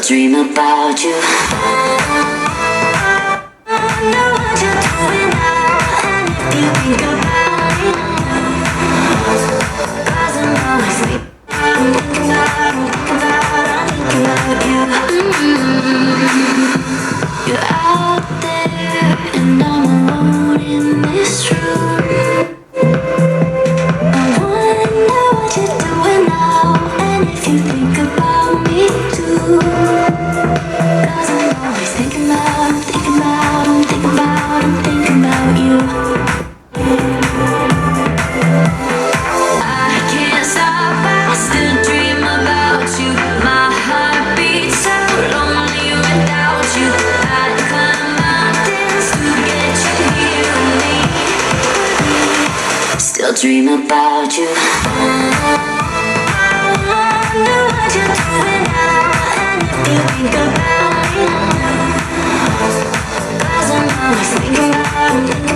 dream about you. I know what you're doing now, and if you think about it, 'cause I'm always thinking about you. You're out there, and I'm alone in this room. I wanna know what you're doing now, and if you think about me too. 'Cause I'm always thinking about you. I can't stop, I still dream about you. My heart beats so lonely without you. I'd climb mountains to get you here with me. Still dream about you. I wonder what you're doing now, and if you think about it, 'cause I'm always thinking about